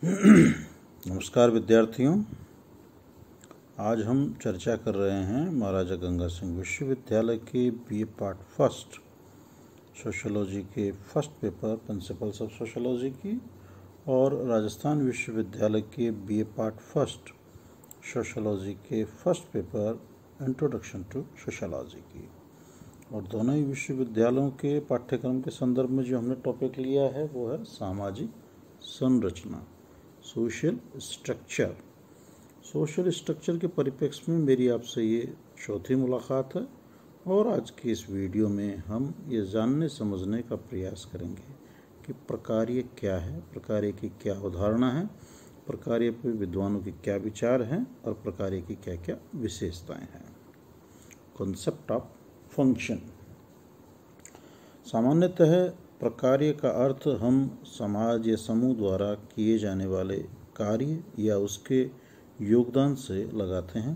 नमस्कार विद्यार्थियों, आज हम चर्चा कर रहे हैं महाराजा गंगा सिंह विश्वविद्यालय के बीए पार्ट फर्स्ट सोशियोलॉजी के first paper principles of sociology की और राजस्थान विश्वविद्यालय के बीए पार्ट फर्स्ट सोशियोलॉजी के first paper introduction to sociology की। और दोनों ही विश्वविद्यालयों के पाठ्यक्रम के संदर्भ में जो हमने टॉपिक लिया है वो है सामाजिक संरचना, सोशल स्ट्रक्चर। सोशल स्ट्रक्चर के परिप्रेक्ष्य में मेरी आपसे ये चौथी मुलाकात है और आज की इस वीडियो में हम ये जानने समझने का प्रयास करेंगे कि प्रकार्य क्या है, प्रकार्य की क्या अवधारणा है, प्रकार्य पर विद्वानों के क्या विचार हैं और प्रकार्य की क्या क्या विशेषताएं हैं। Concept of function. सामान्यतः प्रकार्य का अर्थ हम समाज या समूह द्वारा किए जाने वाले कार्य या उसके योगदान से लगाते हैं,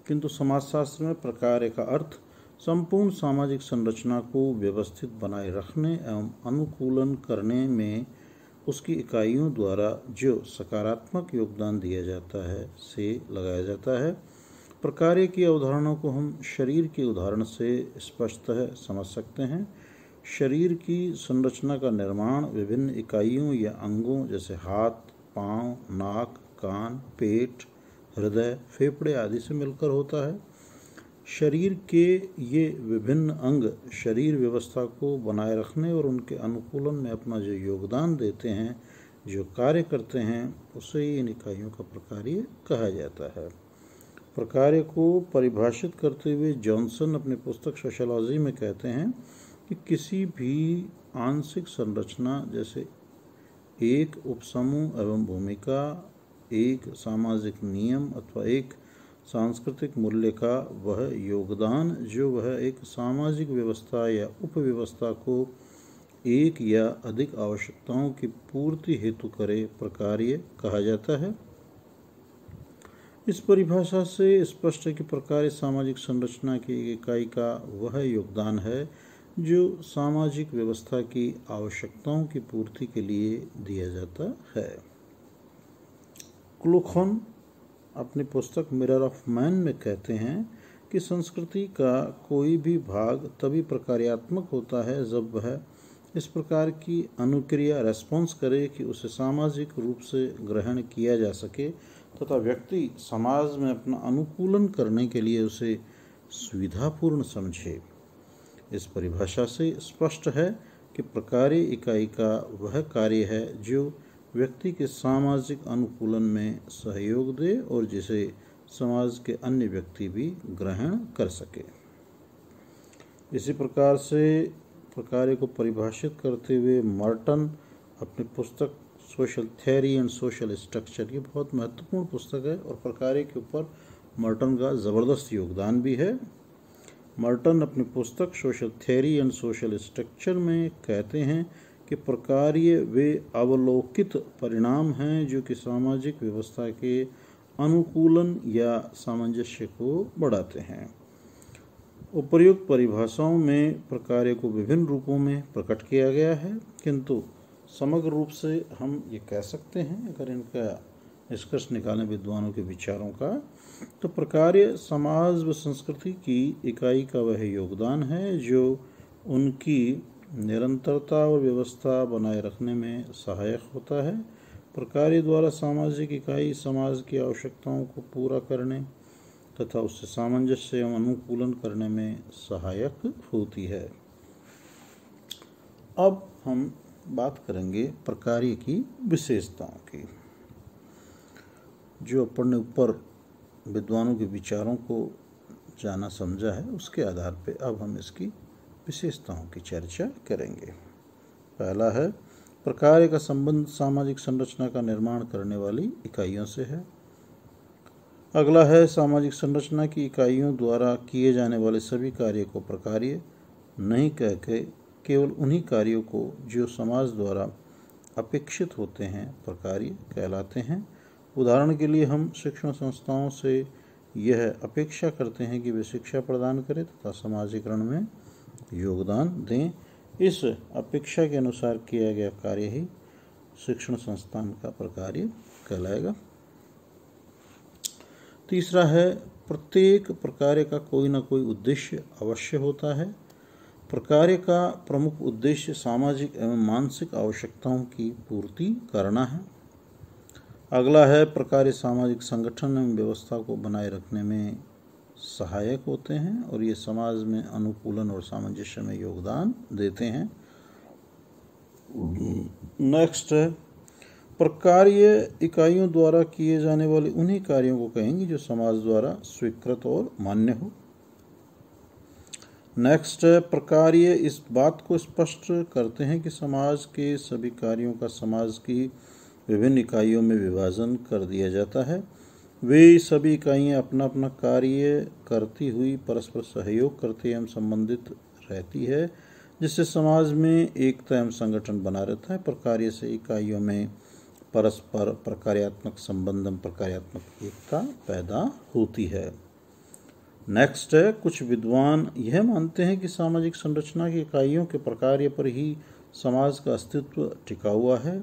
किंतु समाजशास्त्र में प्रकार्य का अर्थ संपूर्ण सामाजिक संरचना को व्यवस्थित बनाए रखने एवं अनुकूलन करने में उसकी इकाइयों द्वारा जो सकारात्मक योगदान दिया जाता है से लगाया जाता है। प्रकार्य की अवधारणा को हम शरीर के उदाहरण से स्पष्टतः समझ सकते हैं। शरीर की संरचना का निर्माण विभिन्न इकाइयों या अंगों जैसे हाथ, पांव, नाक, कान, पेट, हृदय, फेफड़े आदि से मिलकर होता है। शरीर के ये विभिन्न अंग शरीर व्यवस्था को बनाए रखने और उनके अनुकूलन में अपना जो योगदान देते हैं, जो कार्य करते हैं, उसे इन इकाइयों का प्रकार्य कहा जाता है। प्रकार्य को परिभाषित करते हुए जॉनसन अपनी पुस्तक सोशियोलॉजी में कहते हैं कि किसी भी आंशिक संरचना जैसे एक उपसमूह एवं भूमिका, एक सामाजिक नियम अथवा एक सांस्कृतिक मूल्य का वह योगदान जो वह एक सामाजिक व्यवस्था या उपव्यवस्था को एक या अधिक आवश्यकताओं की पूर्ति हेतु करे, प्रकार्य कहा जाता है। इस परिभाषा से स्पष्ट है कि प्रकार्य सामाजिक संरचना की इकाई का वह योगदान है जो सामाजिक व्यवस्था की आवश्यकताओं की पूर्ति के लिए दिया जाता है। क्लुखन अपनी पुस्तक मिरर ऑफ मैन में कहते हैं कि संस्कृति का कोई भी भाग तभी प्रकार्यात्मक होता है जब वह इस प्रकार की अनुक्रिया रेस्पॉन्स करे कि उसे सामाजिक रूप से ग्रहण किया जा सके तथा व्यक्ति समाज में अपना अनुकूलन करने के लिए उसे सुविधापूर्ण समझे। इस परिभाषा से स्पष्ट है कि प्रकार्य इकाई का वह कार्य है जो व्यक्ति के सामाजिक अनुकूलन में सहयोग दे और जिसे समाज के अन्य व्यक्ति भी ग्रहण कर सके। इसी प्रकार से प्रकार्य को परिभाषित करते हुए मर्टन अपनी पुस्तक social theory and social structure, ये बहुत महत्वपूर्ण पुस्तक है और प्रकार्य के ऊपर मर्टन का ज़बरदस्त योगदान भी है। मर्टन अपनी पुस्तक social theory and social structure में कहते हैं कि प्रकार्य वे अवलोकित परिणाम हैं जो कि सामाजिक व्यवस्था के अनुकूलन या सामंजस्य को बढ़ाते हैं। उपर्युक्त परिभाषाओं में प्रकार्य को विभिन्न रूपों में प्रकट किया गया है, किंतु समग्र रूप से हम ये कह सकते हैं, अगर इनका निष्कर्ष निकालें विद्वानों के विचारों का, तो प्रकार्य समाज व संस्कृति की इकाई का वह योगदान है जो उनकी निरंतरता और व्यवस्था बनाए रखने में सहायक होता है। प्रकार्य द्वारा सामाजिक इकाई समाज की आवश्यकताओं को पूरा करने तथा उससे सामंजस्य एवं अनुकूलन करने में सहायक होती है। अब हम बात करेंगे प्रकार्य की विशेषताओं की। जो अपन ने ऊपर विद्वानों के विचारों को जाना समझा है, उसके आधार पर अब हम इसकी विशेषताओं की चर्चा करेंगे। पहला है, प्रकार्य का संबंध सामाजिक संरचना का निर्माण करने वाली इकाइयों से है। अगला है, सामाजिक संरचना की इकाइयों द्वारा किए जाने वाले सभी कार्य को प्रकार्य नहीं कह के केवल उन्हीं कार्यों को जो समाज द्वारा अपेक्षित होते हैं प्रकार्य कहलाते हैं। उदाहरण के लिए हम शिक्षण संस्थाओं से यह अपेक्षा करते हैं कि वे शिक्षा प्रदान करें तथा समाजीकरण में योगदान दें। इस अपेक्षा के अनुसार किया गया कार्य ही शिक्षण संस्थान का प्रकार्य कहलाएगा। तीसरा है, प्रत्येक प्रकार्य का कोई ना कोई उद्देश्य अवश्य होता है। प्रकार्य का प्रमुख उद्देश्य सामाजिक एवं मानसिक आवश्यकताओं की पूर्ति करना है। अगला है, प्रकार्य सामाजिक संगठन एवं व्यवस्था को बनाए रखने में सहायक होते हैं और ये समाज में अनुकूलन और सामंजस्य में योगदान देते हैं। नेक्स्ट है, प्रकार्य इकाइयों द्वारा किए जाने वाले उन्हीं कार्यों को कहेंगे जो समाज द्वारा स्वीकृत और मान्य हो। नेक्स्ट है, प्रकार्य इस बात को स्पष्ट करते हैं कि समाज के सभी कार्यों का समाज की विभिन्न इकाइयों में विभाजन कर दिया जाता है। वे सभी इकाइयाँ अपना अपना कार्य करती हुई परस्पर सहयोग करते एवं संबंधित रहती है, जिससे समाज में एकता एवं संगठन बना रहता है। प्रकार्य से इकाइयों में परस्पर प्रकार्यात्मक संबंध एवं प्रकार्यात्मक एकता पैदा होती है। नेक्स्ट है, कुछ विद्वान यह मानते हैं कि सामाजिक संरचना की इकाइयों के प्रकार्य पर ही समाज का अस्तित्व टिका हुआ है।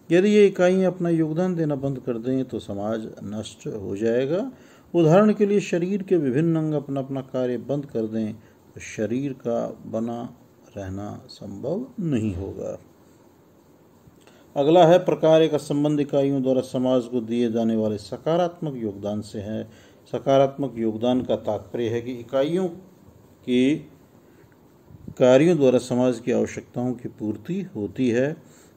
यदि ये इकाइयाँ अपना योगदान देना बंद कर दें तो समाज नष्ट हो जाएगा। उदाहरण के लिए, शरीर के विभिन्न अंग अपना अपना कार्य बंद कर दें तो शरीर का बना रहना संभव नहीं होगा। अगला है, प्रकार्य का संबंध इकाइयों द्वारा समाज को दिए जाने वाले सकारात्मक योगदान से है। सकारात्मक योगदान का तात्पर्य है कि इकाइयों के कार्यों द्वारा समाज की आवश्यकताओं की पूर्ति होती है।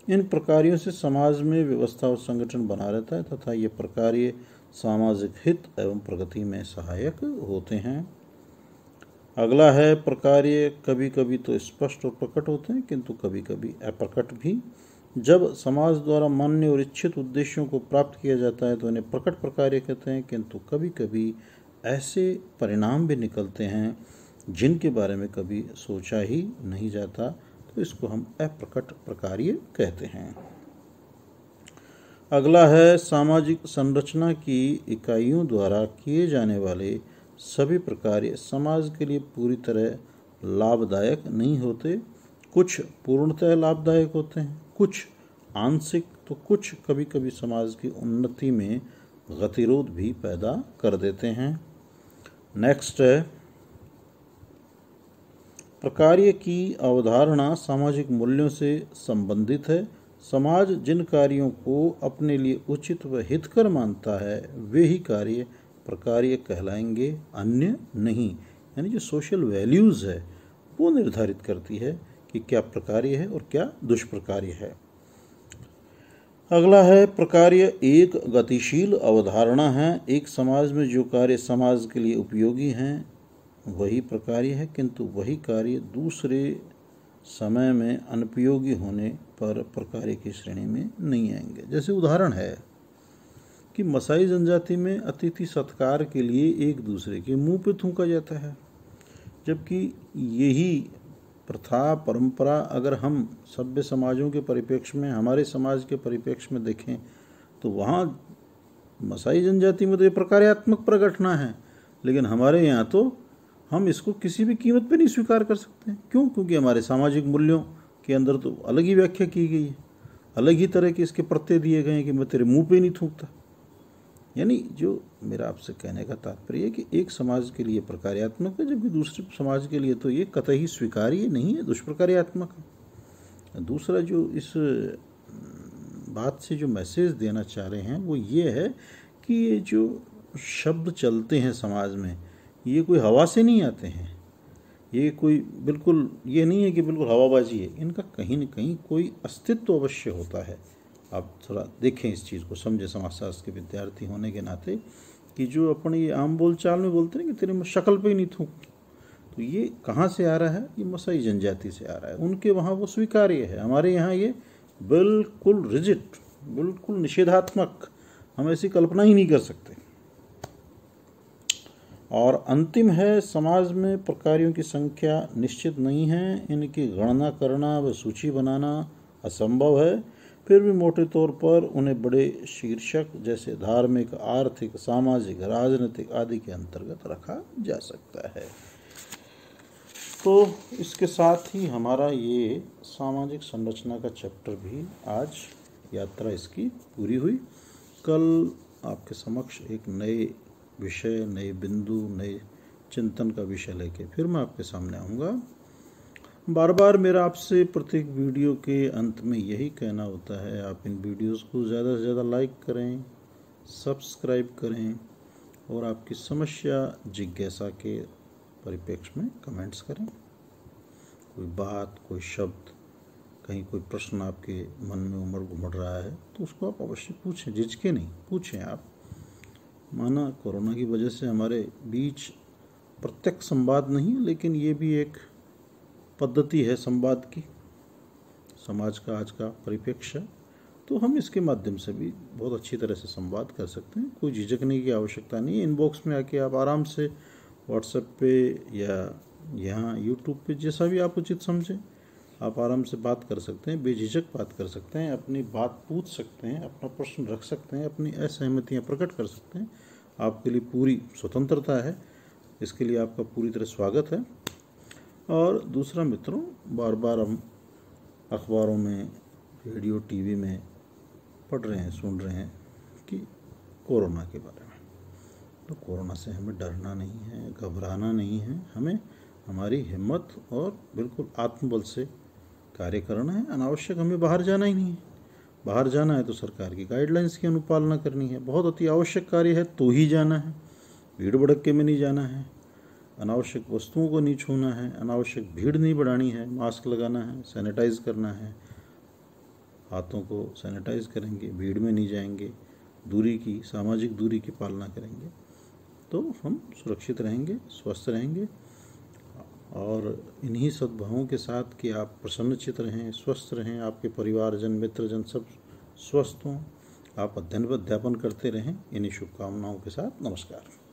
इन प्रकार्यों से समाज में व्यवस्था और संगठन बना रहता है तथा ये प्रकार्य सामाजिक हित एवं प्रगति में सहायक होते हैं। अगला है, प्रकार्य कभी कभी तो स्पष्ट और प्रकट होते हैं किंतु कभी कभी अप्रकट भी। जब समाज द्वारा मान्य और इच्छित उद्देश्यों को प्राप्त किया जाता है तो इन्हें प्रकट प्रकार्य कहते हैं, किंतु कभी कभी ऐसे परिणाम भी निकलते हैं जिनके बारे में कभी सोचा ही नहीं जाता, तो इसको हम अप्रकट प्रकार्य कहते हैं। अगला है, सामाजिक संरचना की इकाइयों द्वारा किए जाने वाले सभी प्रकार्य समाज के लिए पूरी तरह लाभदायक नहीं होते। कुछ पूर्णतः लाभदायक होते हैं, कुछ आंशिक, तो कुछ कभी कभी समाज की उन्नति में गतिरोध भी पैदा कर देते हैं। नेक्स्ट है, प्रकार्य की अवधारणा सामाजिक मूल्यों से संबंधित है। समाज जिन कार्यों को अपने लिए उचित व हितकर मानता है वे ही कार्य प्रकार्य कहलाएंगे, अन्य नहीं। यानी जो सोशल वैल्यूज़ है वो निर्धारित करती है कि क्या प्रकार्य है और क्या दुष्प्रकार्य है। अगला है, प्रकार्य एक गतिशील अवधारणा है। एक समाज में जो कार्य समाज के लिए उपयोगी हैं वही प्रकार्य है, किंतु वही कार्य दूसरे समय में अनुपयोगी होने पर प्रकार्य की श्रेणी में नहीं आएंगे। जैसे उदाहरण है कि मसाई जनजाति में अतिथि सत्कार के लिए एक दूसरे के मुंह पे थूका जाता है, जबकि यही प्रथा परंपरा अगर हम सभ्य समाजों के परिप्रेक्ष्य में, हमारे समाज के परिप्रेक्ष्य में देखें तो वहाँ मसाई जनजाति में तो ये प्रकार्यात्मक प्रगटना है, लेकिन हमारे यहाँ तो हम इसको किसी भी कीमत पे नहीं स्वीकार कर सकते। क्यों? क्योंकि हमारे सामाजिक मूल्यों के अंदर तो अलग ही व्याख्या की गई है, अलग ही तरह के इसके प्रत्यय दिए गए हैं कि मैं तेरे मुंह पे नहीं थूकता। यानी जो मेरा आपसे कहने का तात्पर्य है कि एक समाज के लिए प्रकार्यात्मक है, जबकि दूसरे समाज के लिए तो ये कतई स्वीकार्य नहीं है, दुष्प्रकार्यात्मक है। दूसरा जो इस बात से जो मैसेज देना चाह रहे हैं वो ये है कि ये जो शब्द चलते हैं समाज में, ये कोई हवा से नहीं आते हैं, ये कोई बिल्कुल ये नहीं है कि बिल्कुल हवाबाजी है, इनका कहीं न कहीं कोई अस्तित्व अवश्य होता है। आप थोड़ा देखें इस चीज़ को, समझे समाजशास्त्र के विद्यार्थी होने के नाते, कि जो अपन ये आम बोलचाल में बोलते हैं कि तेरे शक्ल पे ही नहीं थूक, तो ये कहाँ से आ रहा है? ये मसाई जनजाति से आ रहा है। उनके वहाँ वो स्वीकार्य है, हमारे यहाँ ये बिल्कुल रिजिड, बिल्कुल निषेधात्मक, हम ऐसी कल्पना ही नहीं कर सकते। और अंतिम है, समाज में प्रकार्यों की संख्या निश्चित नहीं है, इनकी गणना करना व सूची बनाना असंभव है। फिर भी मोटे तौर पर उन्हें बड़े शीर्षक जैसे धार्मिक, आर्थिक, सामाजिक, राजनीतिक आदि के अंतर्गत रखा जा सकता है। तो इसके साथ ही हमारा ये सामाजिक संरचना का चैप्टर भी आज यात्रा इसकी पूरी हुई। कल आपके समक्ष एक नए विषय, नए बिंदु, नए चिंतन का विषय लेके फिर मैं आपके सामने आऊँगा। बार बार मेरा आपसे प्रत्येक वीडियो के अंत में यही कहना होता है, आप इन वीडियोस को ज़्यादा से ज़्यादा लाइक करें, सब्सक्राइब करें और आपकी समस्या जिज्ञासा के परिप्रेक्ष्य में कमेंट्स करें। कोई बात, कोई शब्द, कहीं कोई प्रश्न आपके मन में उमड़ रहा है तो उसको आप अवश्य पूछें, झिझके नहीं, पूछें आप। माना कोरोना की वजह से हमारे बीच प्रत्यक्ष संवाद नहीं, लेकिन ये भी एक पद्धति है संवाद की, समाज का आज का परिप्रेक्ष्य, तो हम इसके माध्यम से भी बहुत अच्छी तरह से संवाद कर सकते हैं। कोई झिझकने की आवश्यकता नहीं है। इनबॉक्स में आके आप आराम से व्हाट्सएप पे या यहाँ यूट्यूब पे, जैसा भी आप उचित समझें, आप आराम से बात कर सकते हैं, बेझिझक बात कर सकते हैं, अपनी बात पूछ सकते हैं, अपना प्रश्न रख सकते हैं, अपनी असहमतियाँ प्रकट कर सकते हैं। आपके लिए पूरी स्वतंत्रता है, इसके लिए आपका पूरी तरह स्वागत है। और दूसरा मित्रों, बार बार हम अखबारों में, रेडियो, टीवी में पढ़ रहे हैं, सुन रहे हैं कि कोरोना के बारे में, तो कोरोना से हमें डरना नहीं है, घबराना नहीं है, हमें हमारी हिम्मत और बिल्कुल आत्मबल से कार्य करना है। अनावश्यक हमें बाहर जाना ही नहीं है। बाहर जाना है तो सरकार की गाइडलाइंस की अनुपालना करनी है। बहुत अति आवश्यक कार्य है तो ही जाना है, भीड़ भड़क्के में नहीं जाना है, अनावश्यक वस्तुओं को नहीं छूना है, अनावश्यक भीड़ नहीं बढ़ानी है, मास्क लगाना है, सैनिटाइज करना है, हाथों को सैनिटाइज करेंगे, भीड़ में नहीं जाएंगे, दूरी की, सामाजिक दूरी की पालना करेंगे तो हम सुरक्षित रहेंगे, स्वस्थ रहेंगे। और इन्हीं सद्भावों के साथ कि आप प्रसन्नचित्त रहें, स्वस्थ रहें, आपके परिवारजन, मित्रजन सब स्वस्थ हों, आप अध्ययन व अध्यापन करते रहें, इन्हीं शुभकामनाओं के साथ नमस्कार।